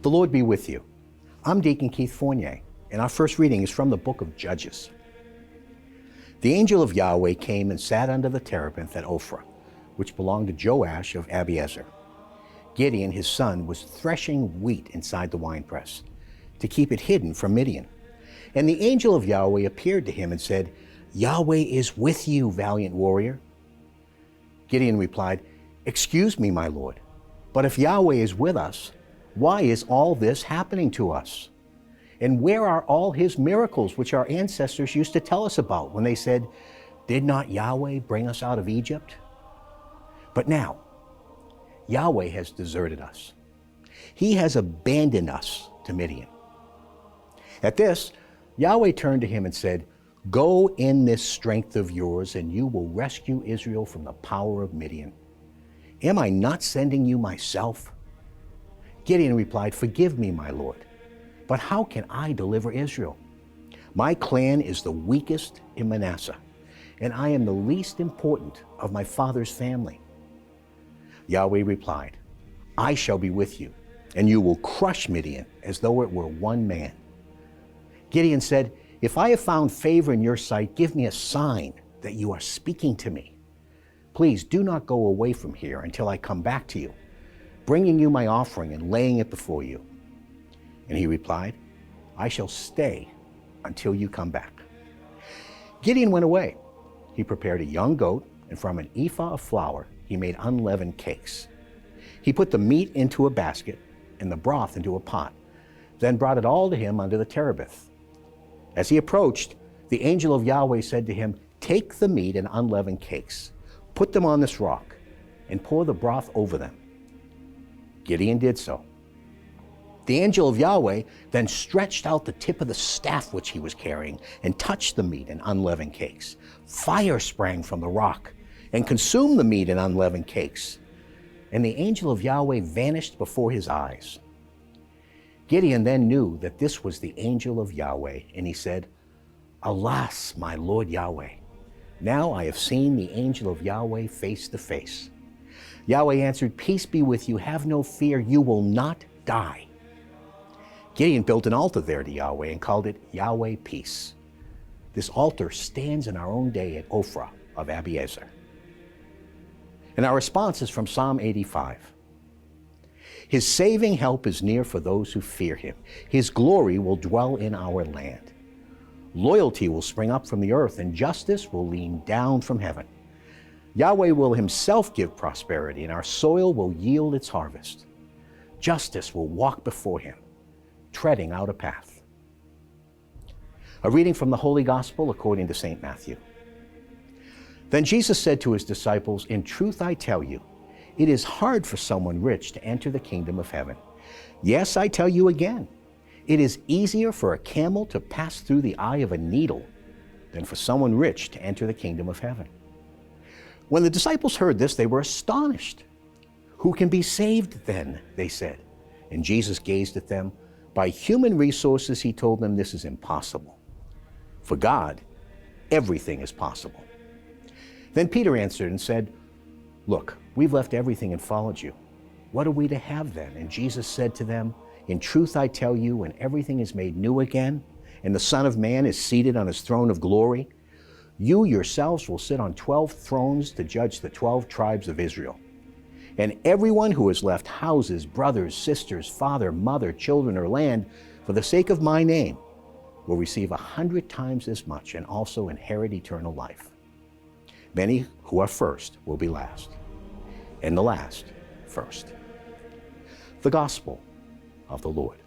The Lord be with you. I'm Deacon Keith Fournier, and our first reading is from the book of Judges. The angel of Yahweh came and sat under the terebinth at Ophrah, which belonged to Joash of Abiezer. Gideon, his son, was threshing wheat inside the winepress to keep it hidden from Midian. And the angel of Yahweh appeared to him and said, "Yahweh is with you, valiant warrior." Gideon replied, "Excuse me, my Lord, but if Yahweh is with us, why is all this happening to us? And where are all his miracles which our ancestors used to tell us about when they said, 'Did not Yahweh bring us out of Egypt?' But now, Yahweh has deserted us. He has abandoned us to Midian." At this, Yahweh turned to him and said, "Go in this strength of yours, and you will rescue Israel from the power of Midian. Am I not sending you myself?" Gideon replied, "Forgive me, my Lord, but how can I deliver Israel? My clan is the weakest in Manasseh, and I am the least important of my father's family." Yahweh replied, "I shall be with you, and you will crush Midian as though it were one man." Gideon said, "If I have found favor in your sight, give me a sign that you are speaking to me. Please do not go away from here until I come back to you, bringing you my offering and laying it before you." And he replied, "I shall stay until you come back." Gideon went away. He prepared a young goat, and from an ephah of flour he made unleavened cakes. He put the meat into a basket and the broth into a pot, then brought it all to him under the terebinth. As he approached, the angel of Yahweh said to him, "Take the meat and unleavened cakes, put them on this rock, and pour the broth over them." Gideon did so. The angel of Yahweh then stretched out the tip of the staff which he was carrying and touched the meat and unleavened cakes. Fire sprang from the rock and consumed the meat and unleavened cakes, and the angel of Yahweh vanished before his eyes. Gideon then knew that this was the angel of Yahweh, and he said, "Alas, my Lord Yahweh, now I have seen the angel of Yahweh face to face." Yahweh answered, "Peace be with you, have no fear, you will not die." Gideon built an altar there to Yahweh and called it Yahweh Peace. This altar stands in our own day at Ophrah of Abiezer. And our response is from Psalm 85. "His saving help is near for those who fear him. His glory will dwell in our land. Loyalty will spring up from the earth, and justice will lean down from heaven. Yahweh will himself give prosperity, and our soil will yield its harvest. Justice will walk before him, treading out a path." A reading from the Holy Gospel according to St. Matthew. Then Jesus said to his disciples, "In truth I tell you, it is hard for someone rich to enter the kingdom of heaven. Yes, I tell you again, it is easier for a camel to pass through the eye of a needle than for someone rich to enter the kingdom of heaven." When the disciples heard this, they were astonished. "Who can be saved then?" they said. And Jesus gazed at them. By human resources, he told them, this is impossible. For God, everything is possible. Then Peter answered and said, "Look, we've left everything and followed you. What are we to have then?" And Jesus said to them, "In truth I tell you, when everything is made new again, and the Son of Man is seated on his throne of glory, you yourselves will sit on 12 thrones to judge the 12 tribes of Israel. And everyone who has left houses, brothers, sisters, father, mother, children, or land for the sake of my name will receive 100 times as much and also inherit eternal life. Many who are first will be last, and the last first." The Gospel of the Lord.